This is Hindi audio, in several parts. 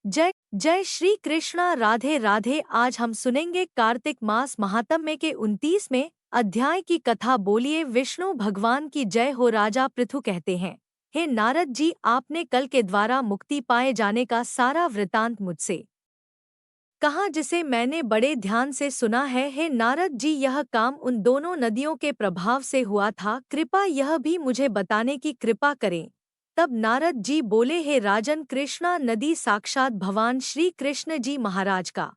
जय जय श्री कृष्णा। राधे राधे। आज हम सुनेंगे कार्तिक मास महात्म्य के 29वें अध्याय की कथा। बोलिए विष्णु भगवान की जय हो। राजा पृथु कहते हैं, हे नारद जी, आपने कल के द्वारा मुक्ति पाए जाने का सारा वृतांत मुझसे कहा, जिसे मैंने बड़े ध्यान से सुना है। हे नारद जी, यह काम उन दोनों नदियों के प्रभाव से हुआ था। कृपा यह भी मुझे बताने की कृपा करें। तब नारद जी बोले, हे राजन, कृष्णा नदी साक्षात भगवान श्री कृष्ण जी महाराज का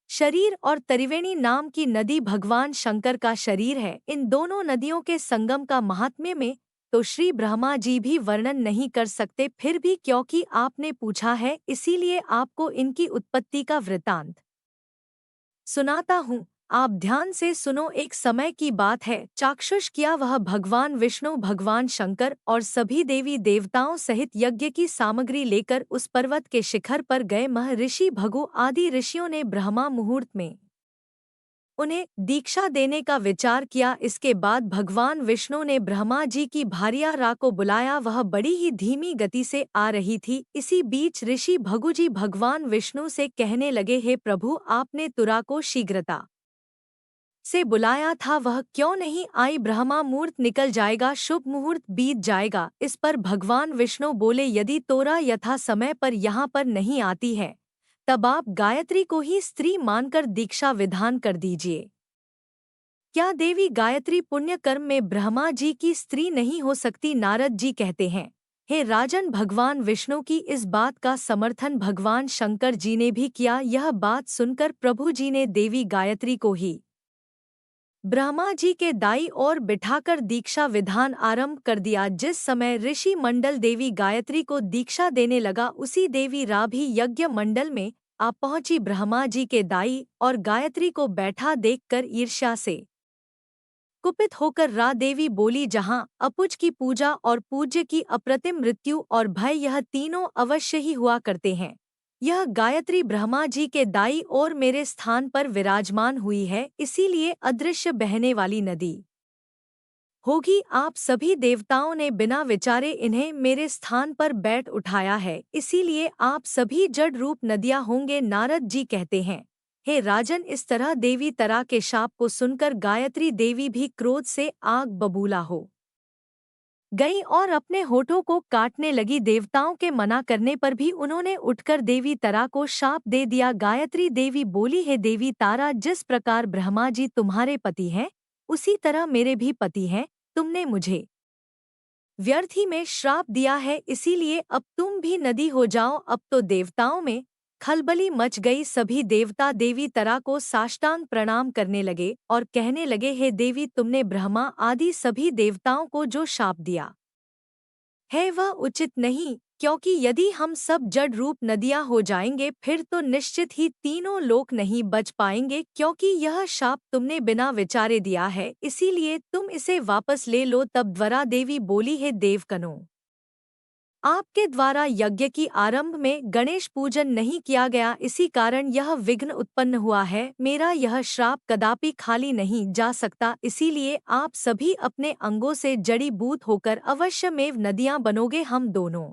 शरीर और त्रिवेणी नाम की नदी भगवान शंकर का शरीर है। इन दोनों नदियों के संगम का महात्म्य में तो श्री ब्रह्मा जी भी वर्णन नहीं कर सकते। फिर भी क्योंकि आपने पूछा है, इसीलिए आपको इनकी उत्पत्ति का वृतांत सुनाता हूँ। आप ध्यान से सुनो। एक समय की बात है, चाक्षुष किया वह भगवान विष्णु, भगवान शंकर और सभी देवी देवताओं सहित यज्ञ की सामग्री लेकर उस पर्वत के शिखर पर गए। महर्षि भृगु आदि ऋषियों ने ब्रह्मा मुहूर्त में उन्हें दीक्षा देने का विचार किया। इसके बाद भगवान विष्णु ने ब्रह्मा जी की भार्या रा को बुलाया। वह बड़ी ही धीमी गति से आ रही थी। इसी बीच ऋषि भृगु जी भगवान विष्णु से कहने लगे, हे प्रभु, आपने तुरा को शीघ्रता से बुलाया था, वह क्यों नहीं आई? ब्रह्मा मुहूर्त निकल जाएगा, शुभ मुहूर्त बीत जाएगा। इस पर भगवान विष्णु बोले, यदि तोरा यथा समय पर यहाँ पर नहीं आती है, तब आप गायत्री को ही स्त्री मानकर दीक्षा विधान कर दीजिए। क्या देवी गायत्री पुण्य कर्म में ब्रह्मा जी की स्त्री नहीं हो सकती? नारद जी कहते हैं, हे राजन, भगवान विष्णु की इस बात का समर्थन भगवान शंकर जी ने भी किया। यह बात सुनकर प्रभु जी ने देवी गायत्री को ही ब्रह्मा जी के दाई और बिठाकर दीक्षा विधान आरंभ कर दिया। जिस समय ऋषि मंडल देवी गायत्री को दीक्षा देने लगा, उसी देवी रा भी यज्ञ मंडल में आ पहुंची। ब्रह्मा जी के दाई और गायत्री को बैठा देखकर ईर्ष्या से कुपित होकर रा देवी बोली, जहाँ अपुज की पूजा और पूज्य की अप्रतिम मृत्यु और भय, यह तीनों अवश्य ही हुआ करते हैं, यह गायत्री ब्रह्मा जी के दाई और मेरे स्थान पर विराजमान हुई है, इसीलिए अदृश्य बहने वाली नदी होगी। आप सभी देवताओं ने बिना विचारे इन्हें मेरे स्थान पर बैठ उठाया है, इसीलिए आप सभी जड़ रूप नदियां होंगे। नारद जी कहते हैं, हे राजन, इस तरह देवी तरा के शाप को सुनकर गायत्री देवी भी क्रोध से आग बबूला हो गई और अपने होठों को काटने लगी। देवताओं के मना करने पर भी उन्होंने उठकर देवी तारा को शाप दे दिया। गायत्री देवी बोली, हे देवी तारा, जिस प्रकार ब्रह्मा जी तुम्हारे पति हैं, उसी तरह मेरे भी पति हैं। तुमने मुझे व्यर्थ ही में श्राप दिया है, इसीलिए अब तुम भी नदी हो जाओ। अब तो देवताओं में खलबली मच गई। सभी देवता देवी तारा को साष्टांग प्रणाम करने लगे और कहने लगे, हे देवी, तुमने ब्रह्मा आदि सभी देवताओं को जो शाप दिया है वह उचित नहीं, क्योंकि यदि हम सब जड़ रूप नदियां हो जाएंगे, फिर तो निश्चित ही तीनों लोक नहीं बच पाएंगे। क्योंकि यह शाप तुमने बिना विचारे दिया है, इसीलिए तुम इसे वापस ले लो। तब द्वारा देवी बोली, हे देवकनों, आपके द्वारा यज्ञ की आरंभ में गणेश पूजन नहीं किया गया, इसी कारण यह विघ्न उत्पन्न हुआ है। मेरा यह श्राप कदापि खाली नहीं जा सकता, इसीलिए आप सभी अपने अंगों से जड़ी बूत होकर अवश्यमेव नदियां बनोगे। हम दोनों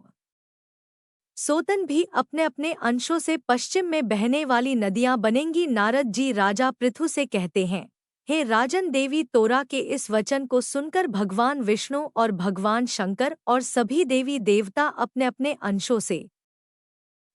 सोतन भी अपने अपने अंशों से पश्चिम में बहने वाली नदियां बनेंगी। नारद जी राजा पृथु से कहते हैं, हे राजन, देवी तोरा के इस वचन को सुनकर भगवान विष्णु और भगवान शंकर और सभी देवी देवता अपने अपने अंशों से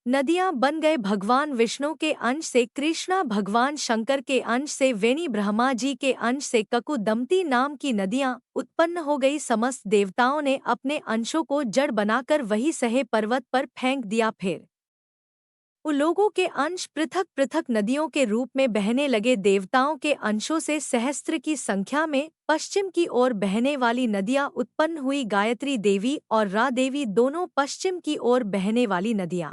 नदियां बन गए। भगवान विष्णु के अंश से कृष्णा, भगवान शंकर के अंश से वेणी, ब्रह्मा जी के अंश से ककुदमती नाम की नदियां उत्पन्न हो गई। समस्त देवताओं ने अपने अंशों को जड़ बनाकर वही सहे पर्वत पर फेंक दिया। फिर उन लोगों के अंश पृथक पृथक नदियों के रूप में बहने लगे। देवताओं के अंशों से सहस्त्र की संख्या में पश्चिम की ओर बहने वाली नदियां उत्पन्न हुई। गायत्री देवी और रा देवी दोनों पश्चिम की ओर बहने वाली नदियां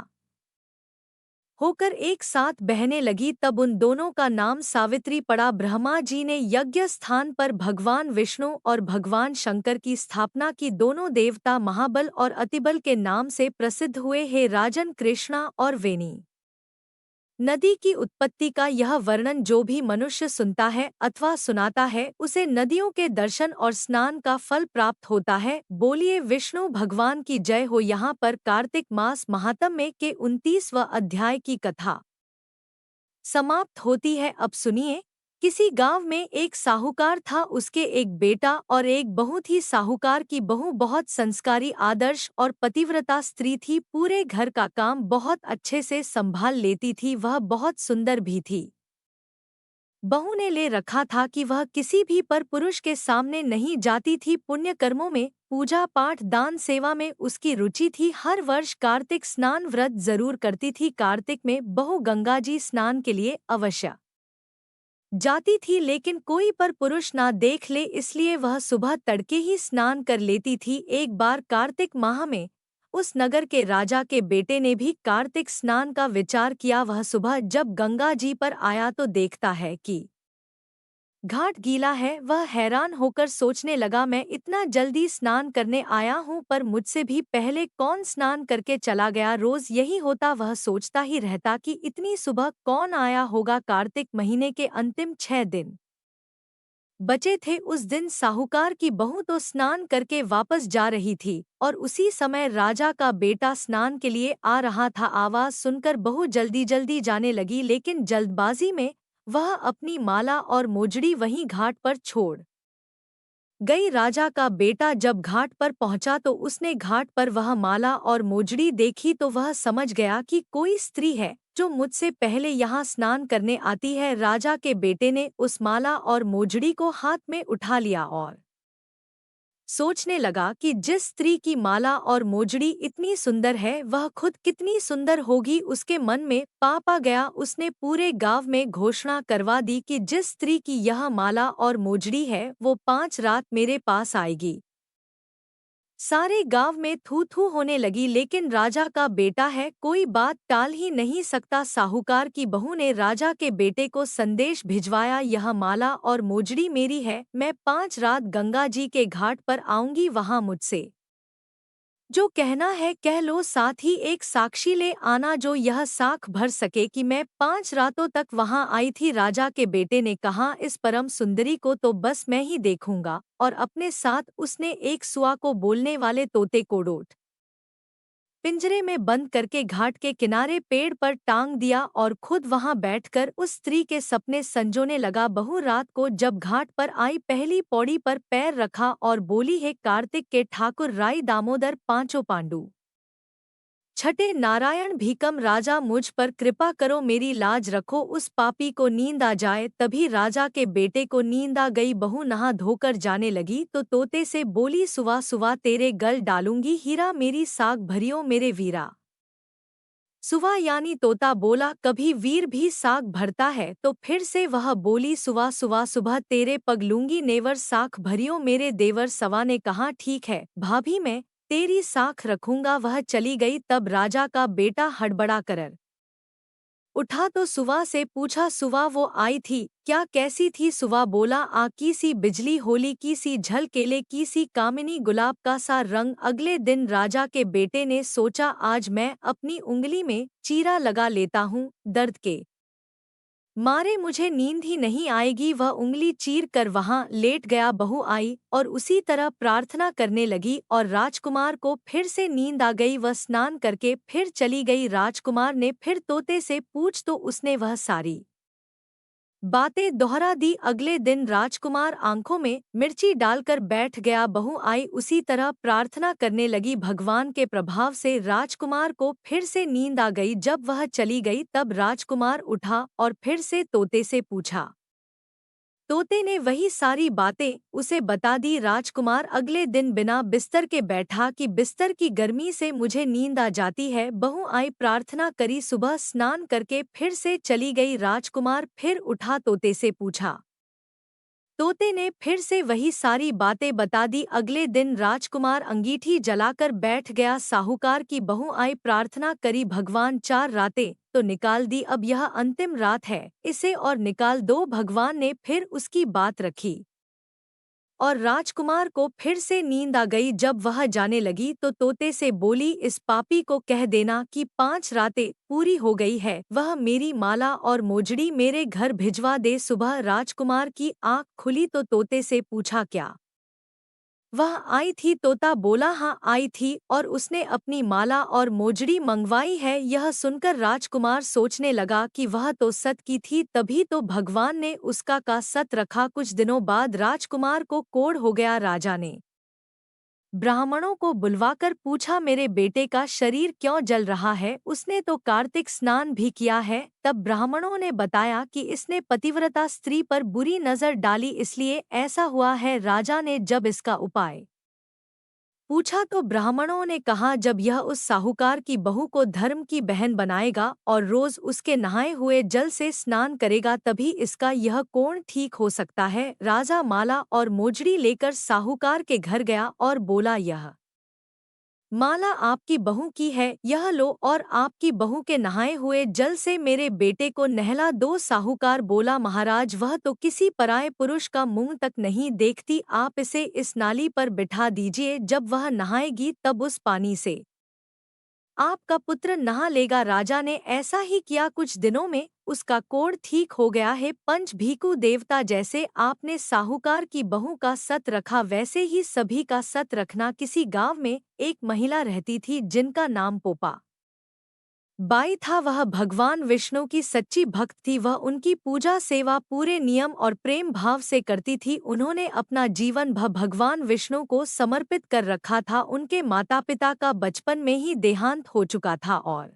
होकर एक साथ बहने लगी। तब उन दोनों का नाम सावित्री पड़ा। ब्रह्मा जी ने यज्ञ स्थान पर भगवान विष्णु और भगवान शंकर की स्थापना की। दोनों देवता महाबल और अतिबल के नाम से प्रसिद्ध हुए। हे राजन, कृष्णा और वेणी नदी की उत्पत्ति का यह वर्णन जो भी मनुष्य सुनता है अथवा सुनाता है उसे नदियों के दर्शन और स्नान का फल प्राप्त होता है। बोलिए विष्णु भगवान की जय हो। यहाँ पर कार्तिक मास महात्म्य के 29वां अध्याय की कथा समाप्त होती है। अब सुनिए। किसी गांव में एक साहूकार था, उसके एक बेटा और एक बहू थी। साहूकार की बहू बहुत संस्कारी, आदर्श और पतिव्रता स्त्री थी। पूरे घर का काम बहुत अच्छे से संभाल लेती थी। वह बहुत सुंदर भी थी। बहू ने ले रखा था कि वह किसी भी पर पुरुष के सामने नहीं जाती थी। पुण्य कर्मों में, पूजा पाठ, दान सेवा में उसकी रुचि थी। हर वर्ष कार्तिक स्नान व्रत जरूर करती थी। कार्तिक में बहू गंगा जी स्नान के लिए अवश्य जाती थी, लेकिन कोई पर पुरुष ना देख ले इसलिए वह सुबह तड़के ही स्नान कर लेती थी। एक बार कार्तिक माह में उस नगर के राजा के बेटे ने भी कार्तिक स्नान का विचार किया। वह सुबह जब गंगा जी पर आया तो देखता है कि घाट गीला है। वह हैरान होकर सोचने लगा, मैं इतना जल्दी स्नान करने आया हूँ पर मुझसे भी पहले कौन स्नान करके चला गया। रोज यही होता, वह सोचता ही रहता कि इतनी सुबह कौन आया होगा। कार्तिक महीने के अंतिम 6 दिन बचे थे। उस दिन साहूकार की बहू तो स्नान करके वापस जा रही थी और उसी समय राजा का बेटा स्नान के लिए आ रहा था। आवाज सुनकर बहू जल्दी जल्दी जाने लगी, लेकिन जल्दबाजी में वह अपनी माला और मोजड़ी वहीं घाट पर छोड़ गई। राजा का बेटा जब घाट पर पहुंचा तो उसने घाट पर वह माला और मोजड़ी देखी तो वह समझ गया कि कोई स्त्री है जो मुझसे पहले यहाँ स्नान करने आती है। राजा के बेटे ने उस माला और मोजड़ी को हाथ में उठा लिया और सोचने लगा कि जिस स्त्री की माला और मोजड़ी इतनी सुंदर है वह खुद कितनी सुंदर होगी। उसके मन में पाप आ गया। उसने पूरे गांव में घोषणा करवा दी कि जिस स्त्री की यह माला और मोजड़ी है वो 5 रात मेरे पास आएगी। सारे गांव में थू थू होने लगी, लेकिन राजा का बेटा है, कोई बात टाल ही नहीं सकता। साहूकार की बहू ने राजा के बेटे को संदेश भिजवाया, यह माला और मोजड़ी मेरी है। मैं 5 रात गंगा जी के घाट पर आऊंगी, वहां मुझसे जो कहना है कह लो। साथ ही एक साक्षी ले आना जो यह साख भर सके कि मैं 5 रातों तक वहां आई थी। राजा के बेटे ने कहा, इस परम सुंदरी को तो बस मैं ही देखूंगा। और अपने साथ उसने एक सुआ को बोलने वाले तोते को डोट पिंजरे में बंद करके घाट के किनारे पेड़ पर टांग दिया और खुद वहां बैठकर उस स्त्री के सपने संजोने लगा। बहू रात को जब घाट पर आई, पहली पौड़ी पर पैर रखा और बोली, हे कार्तिक के ठाकुर राई दामोदर पांचों पांडु छठे नारायण भीकम राजा, मुझ पर कृपा करो, मेरी लाज रखो, उस पापी को नींद आ जाए। तभी राजा के बेटे को नींद आ गई। बहू नहा धोकर जाने लगी तो तोते से बोली, सुवा सुवा तेरे गल डालूंगी हीरा, मेरी साग भरियो मेरे वीरा। सुवा यानी तोता बोला, कभी वीर भी साग भरता है। तो फिर से वह बोली, सुवा सुवा सुबह तेरे पग लूंगी नेवर, साख भरियो मेरे देवर। सवा ने कहा, ठीक है भाभी, मैं तेरी साख रखूंगा। वह चली गई। तब राजा का बेटा हड़बड़ा कर उठा तो सुवा से पूछा, सुवा वो आई थी क्या, कैसी थी? सुवा बोला, आ की सी बिजली होली की सी झल, केले की सी कामिनी, गुलाब का सा रंग। अगले दिन राजा के बेटे ने सोचा, आज मैं अपनी उंगली में चीरा लगा लेता हूँ, दर्द के मारे मुझे नींद ही नहीं आएगी। वह उंगली चीर कर वहां लेट गया। बहू आई और उसी तरह प्रार्थना करने लगी और राजकुमार को फिर से नींद आ गई। वह स्नान करके फिर चली गई। राजकुमार ने फिर तोते से पूछ तो उसने वह सारी बातें दोहरा दी। अगले दिन राजकुमार आंखों में मिर्ची डालकर बैठ गया। बहू आई उसी तरह प्रार्थना करने लगी। भगवान के प्रभाव से राजकुमार को फिर से नींद आ गई। जब वह चली गई तब राजकुमार उठा और फिर से तोते से पूछा। तोते ने वही सारी बातें उसे बता दी। राजकुमार अगले दिन बिना बिस्तर के बैठा कि बिस्तर की गर्मी से मुझे नींद आ जाती है। बहू आई, प्रार्थना करी, सुबह स्नान करके फिर से चली गई। राजकुमार फिर उठा, तोते से पूछा। तोते ने फिर से वही सारी बातें बता दी। अगले दिन राजकुमार अंगीठी जलाकर बैठ गया। साहूकार की बहू आई, प्रार्थना करी, भगवान 4 रातें तो निकाल दी, अब यह अंतिम रात है, इसे और निकाल दो। भगवान ने फिर उसकी बात रखी और राजकुमार को फिर से नींद आ गई। जब वह जाने लगी तो तोते से बोली, इस पापी को कह देना कि 5 रातें पूरी हो गई है, वह मेरी माला और मोजड़ी मेरे घर भिजवा दे। सुबह राजकुमार की आँख खुली तो तोते से पूछा, क्या वह आई थी? तोता बोला, हाँ आई थी, और उसने अपनी माला और मोजड़ी मंगवाई है। यह सुनकर राजकुमार सोचने लगा कि वह तो सत की थी, तभी तो भगवान ने उसका का सत रखा। कुछ दिनों बाद राजकुमार को कोढ़ हो गया। राजा ने ब्राह्मणों को बुलवाकर पूछा, मेरे बेटे का शरीर क्यों जल रहा है? उसने तो कार्तिक स्नान भी किया है। तब ब्राह्मणों ने बताया कि इसने पतिव्रता स्त्री पर बुरी नजर डाली, इसलिए ऐसा हुआ है। राजा ने जब इसका उपाय पूछा तो ब्राह्मणों ने कहा, जब यह उस साहूकार की बहू को धर्म की बहन बनाएगा और रोज उसके नहाए हुए जल से स्नान करेगा, तभी इसका यह कोढ़ ठीक हो सकता है। राजा माला और मोजड़ी लेकर साहूकार के घर गया और बोला, यह माला आपकी बहू की है, यह लो और आपकी बहू के नहाए हुए जल से मेरे बेटे को नहला दो। साहूकार बोला, महाराज वह तो किसी पराये पुरुष का मुंह तक नहीं देखती, आप इसे इस नाली पर बिठा दीजिए, जब वह नहाएगी तब उस पानी से आपका पुत्र नहा लेगा। राजा ने ऐसा ही किया। कुछ दिनों में उसका कोढ़ ठीक हो गया है। पंच भीखू देवता, जैसे आपने साहूकार की बहू का सत रखा, वैसे ही सभी का सत रखना। किसी गांव में एक महिला रहती थी जिनका नाम पोपा बाई था। वह भगवान विष्णु की सच्ची भक्त थी। वह उनकी पूजा सेवा पूरे नियम और प्रेम भाव से करती थी। उन्होंने अपना जीवन भगवान विष्णु को समर्पित कर रखा था। उनके माता पिता का बचपन में ही देहांत हो चुका था और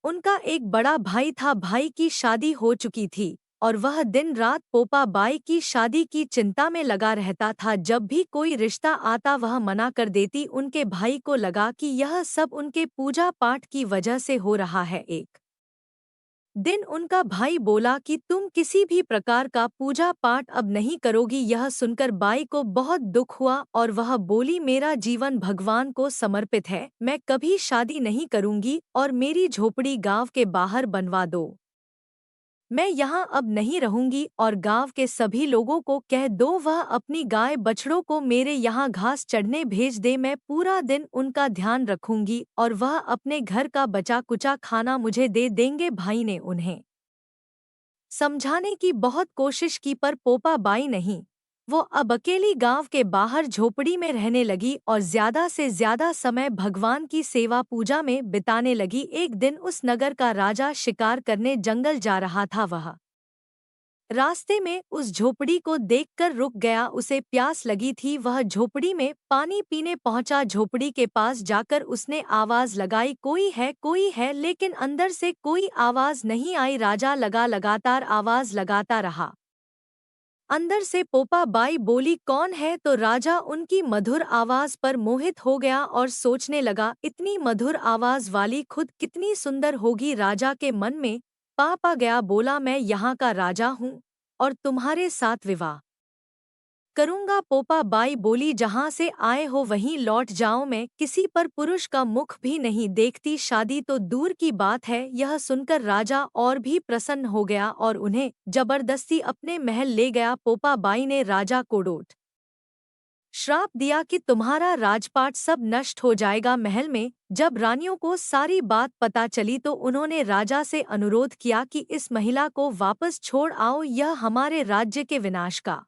उनका एक बड़ा भाई था। भाई की शादी हो चुकी थी और वह दिन रात पोपा बाई की शादी की चिंता में लगा रहता था। जब भी कोई रिश्ता आता वह मना कर देती। उनके भाई को लगा कि यह सब उनके पूजा पाठ की वजह से हो रहा है। एक दिन उनका भाई बोला कि तुम किसी भी प्रकार का पूजा पाठ अब नहीं करोगी। यह सुनकर बाई को बहुत दुख हुआ और वह बोली, मेरा जीवन भगवान को समर्पित है, मैं कभी शादी नहीं करूंगी और मेरी झोपड़ी गांव के बाहर बनवा दो। मैं यहाँ अब नहीं रहूंगी और गांव के सभी लोगों को कह दो वह अपनी गाय बछड़ों को मेरे यहाँ घास चढ़ने भेज दे। मैं पूरा दिन उनका ध्यान रखूंगी और वह अपने घर का बचा कुचा खाना मुझे दे देंगे। भाई ने उन्हें समझाने की बहुत कोशिश की पर पोपा बाई नहीं। वो अब अकेली गांव के बाहर झोपड़ी में रहने लगी और ज्यादा से ज्यादा समय भगवान की सेवा पूजा में बिताने लगी। एक दिन उस नगर का राजा शिकार करने जंगल जा रहा था। वह रास्ते में उस झोपड़ी को देखकर रुक गया। उसे प्यास लगी थी। वह झोपड़ी में पानी पीने पहुंचा। झोपड़ी के पास जाकर उसने आवाज लगाई, कोई है, लेकिन अंदर से कोई आवाज नहीं आई। राजा लगातार आवाज लगाता रहा। अंदर से पोपा बाई बोली, कौन है? तो राजा उनकी मधुर आवाज पर मोहित हो गया और सोचने लगा, इतनी मधुर आवाज वाली खुद कितनी सुंदर होगी। राजा के मन में पाप आ गया। बोला, मैं यहाँ का राजा हूँ और तुम्हारे साथ विवाह करूंगा। पोपा बाई बोली, जहाँ से आए हो वहीं लौट जाओ, मैं किसी पर पुरुष का मुख भी नहीं देखती, शादी तो दूर की बात है। यह सुनकर राजा और भी प्रसन्न हो गया और उन्हें जबरदस्ती अपने महल ले गया। पोपा बाई ने राजा को डोट श्राप दिया कि तुम्हारा राजपाट सब नष्ट हो जाएगा। महल में जब रानियों को सारी बात पता चली तो उन्होंने राजा से अनुरोध किया कि इस महिला को वापस छोड़ आओ, यह हमारे राज्य के विनाश का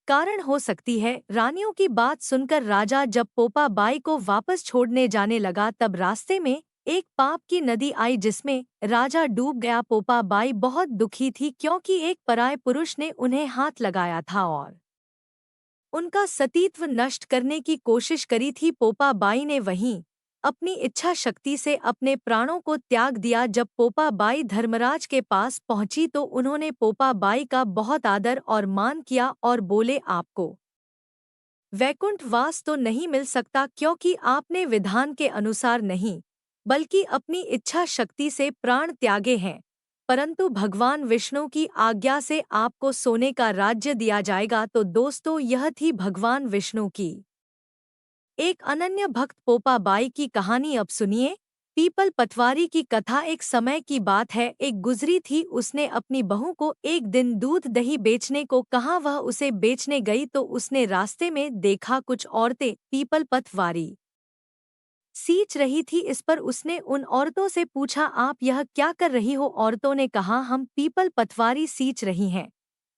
कारण हो सकती है। रानियों की बात सुनकर राजा जब पोपा बाई को वापस छोड़ने जाने लगा तब रास्ते में एक पाप की नदी आई जिसमें राजा डूब गया। पोपा बाई बहुत दुखी थी क्योंकि एक पराये पुरुष ने उन्हें हाथ लगाया था और उनका सतीत्व नष्ट करने की कोशिश करी थी। पोपा बाई ने वहीं अपनी इच्छा शक्ति से अपने प्राणों को त्याग दिया। जब पोपा बाई धर्मराज के पास पहुंची तो उन्होंने पोपा बाई का बहुत आदर और मान किया और बोले, आपको वैकुंठ वास तो नहीं मिल सकता क्योंकि आपने विधान के अनुसार नहीं बल्कि अपनी इच्छा शक्ति से प्राण त्यागे हैं, परंतु भगवान विष्णु की आज्ञा से आपको सोने का राज्य दिया जाएगा। तो दोस्तों, यह थी भगवान विष्णु की एक अनन्य भक्त पोपा बाई की कहानी। अब सुनिए पीपल पटवारी की कथा। एक समय की बात है, एक गुजरी थी, उसने अपनी बहू को एक दिन दूध दही बेचने को कहा। वह उसे बेचने गई तो उसने रास्ते में देखा कुछ औरतें पीपल पटवारी सींच रही थी। इस पर उसने उन औरतों से पूछा, आप यह क्या कर रही हो? औरतों ने कहा, हम पीपल पटवारी सींच रही हैं,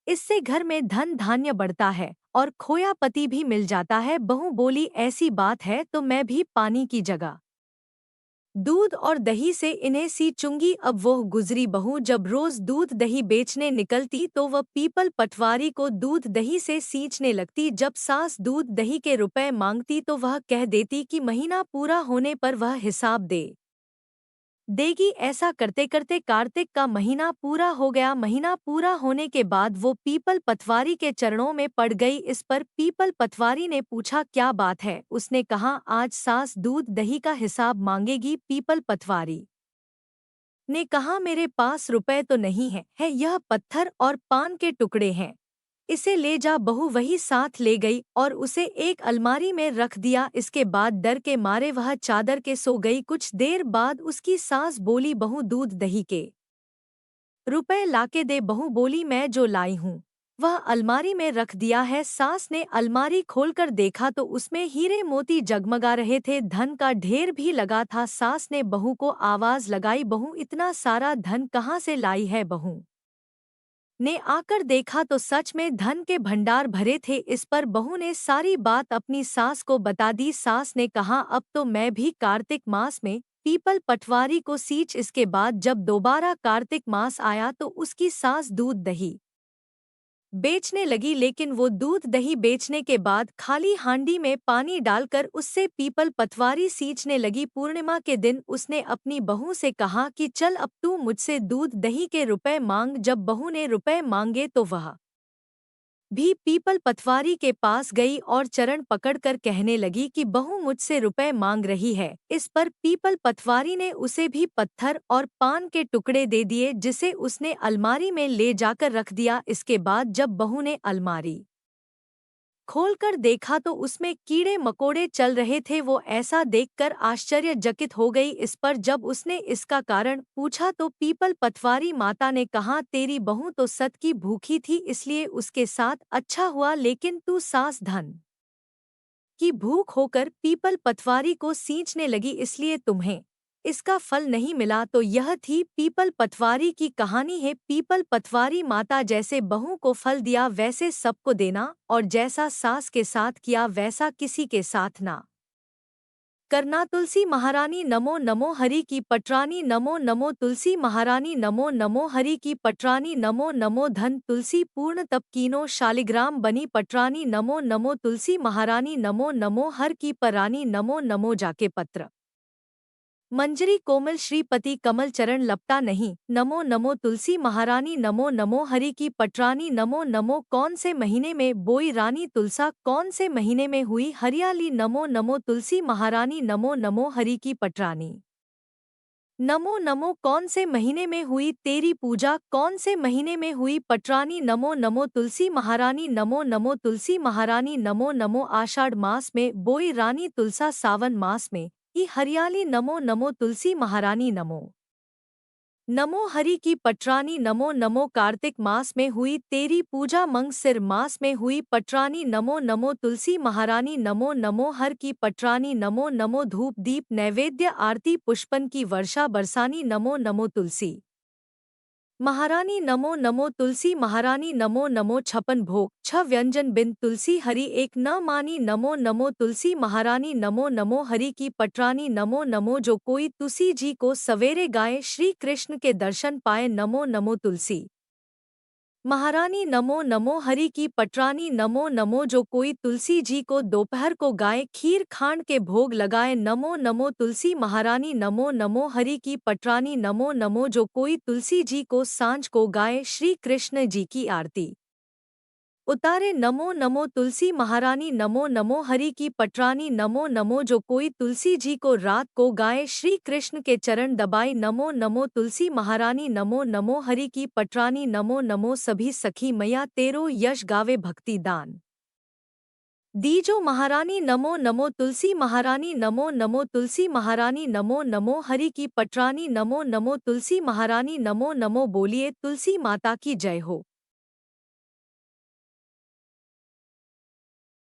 इससे घर में धन धान्य बढ़ता है और खोया पति भी मिल जाता है। बहू बोली, ऐसी बात है तो मैं भी पानी की जगह दूध और दही से इन्हें सींचूंगी। अब वो गुजरी बहू जब रोज दूध दही बेचने निकलती तो वह पीपल पटवारी को दूध दही से सींचने लगती। जब सास दूध दही के रुपए मांगती तो वह कह देती कि महीना पूरा होने पर वह हिसाब दे देगी। ऐसा करते करते कार्तिक का महीना पूरा हो गया। महीना पूरा होने के बाद वो पीपल पटवारी के चरणों में पड़ गई। इस पर पीपल पटवारी ने पूछा, क्या बात है? उसने कहा, आज सास दूध दही का हिसाब मांगेगी। पीपल पटवारी ने कहा, मेरे पास रुपए तो नहीं है यह पत्थर और पान के टुकड़े हैं, इसे ले जा। बहू वही साथ ले गई और उसे एक अलमारी में रख दिया। इसके बाद डर के मारे वह चादर के सो गई। कुछ देर बाद उसकी सास बोली, बहू दूध दही के रुपए लाके दे। बहू बोली, मैं जो लाई हूँ वह अलमारी में रख दिया है। सास ने अलमारी खोलकर देखा तो उसमें हीरे मोती जगमगा रहे थे, धन का ढेर भी लगा था। सास ने बहू को आवाज लगाई, बहू इतना सारा धन कहाँ से लाई है? बहू ने आकर देखा तो सच में धन के भंडार भरे थे। इस पर बहू ने सारी बात अपनी सास को बता दी। सास ने कहा, अब तो मैं भी कार्तिक मास में पीपल पटवारी को सींच। इसके बाद जब दोबारा कार्तिक मास आया तो उसकी सास दूध दही बेचने लगी, लेकिन वो दूध दही बेचने के बाद खाली हांडी में पानी डालकर उससे पीपल पटवारी सींचने लगी। पूर्णिमा के दिन उसने अपनी बहू से कहा कि चल अब तू मुझसे दूध दही के रुपए मांग। जब बहू ने रुपए मांगे तो वह भी पीपल पटवारी के पास गई और चरण पकड़कर कहने लगी कि बहू मुझसे रुपए मांग रही है। इस पर पीपल पटवारी ने उसे भी पत्थर और पान के टुकड़े दे दिए, जिसे उसने अलमारी में ले जाकर रख दिया। इसके बाद जब बहू ने अलमारी खोलकर देखा तो उसमें कीड़े मकोड़े चल रहे थे। वो ऐसा देखकर आश्चर्यचकित हो गई। इस पर जब उसने इसका कारण पूछा तो पीपल पटवारी माता ने कहा, तेरी बहू तो सत की भूखी थी इसलिए उसके साथ अच्छा हुआ, लेकिन तू सास धन की भूख होकर पीपल पटवारी को सींचने लगी इसलिए तुम्हें इसका फल नहीं मिला। तो यह थी पीपल पटवारी की कहानी है। पीपल पटवारी माता जैसे बहू को फल दिया वैसे सबको देना, और जैसा सास के साथ किया वैसा किसी के साथ ना करना। तुलसी महारानी नमो नमो हरि की पटरानी नमो नमो। तुलसी महारानी नमो नमो हरि की पटरानी नमो नमो। धन तुलसी पूर्ण तप कीनो शालिग्राम बनी पटरानी नमो नमो। तुलसी महारानी नमो नमो हर की परानी नमो नमो। जाके पत्र मंजरी कोमल श्रीपति कमल चरण लपटा नहीं नमो नमो। तुलसी महारानी नमो नमो हरि की पटरानी नमो नमो। कौन से महीने में बोई रानी तुलसा, कौन से महीने में हुई हरियाली नमो नमो। तुलसी महारानी नमो नमो हरि की पटरानी नमो नमो। कौन से महीने में हुई तेरी पूजा, कौन से महीने में हुई पटरानी नमो नमो। तुलसी महारानी नमो नमो। तुलसी महारानी नमो नमो। आषाढ़ मास में बोई रानी तुलसा, सावन मास में की हरियाली नमो नमो। तुलसी महारानी नमो नमो हरि की पटरानी नमो नमो। कार्तिक मास में हुई तेरी पूजा, मंगसिर मास में हुई पटरानी नमो नमो। तुलसी महारानी नमो नमो हर की पटरानी नमो नमो। धूप दीप नैवेद्य आरती पुष्पन की वर्षा बरसानी नमो नमो। तुलसी महारानी नमो नमो। तुलसी महारानी नमो नमो। छपन भोग छ व्यंजन बिन तुलसी हरि एक न मानी नमो नमो। तुलसी महारानी नमो नमो हरि की पटरानी नमो नमो। जो कोई तुलसी जी को सवेरे गाए श्री कृष्ण के दर्शन पाए नमो नमो। तुलसी महारानी नमो नमो हरि की पटरानी नमो नमो। जो कोई तुलसी जी को दोपहर को गाए खीर खांड के भोग लगाए नमो नमो। तुलसी महारानी नमो नमो हरि की पटरानी नमो नमो। जो कोई तुलसी जी को सांझ को गाए श्री कृष्ण जी की आरती उतारे नमो नमो। तुलसी महारानी नमो नमो हरि की पटरानी नमो नमो। जो कोई तुलसी जी को रात को गाए श्री कृष्ण के चरण दबाए नमो नमो। तुलसी महारानी नमो नमो हरि की पटरानी नमो नमो। सभी सखी मैया तेरो यश गावे भक्ति दान दीजो महारानी नमो नमो, तुलसी महारानी नमो नमो, तुलसी महारानी नमो नमो, हरि की पटरानी नमो नमो, तुलसी महारानी नमो नमो। बोलिए तुलसी माता की जय हो।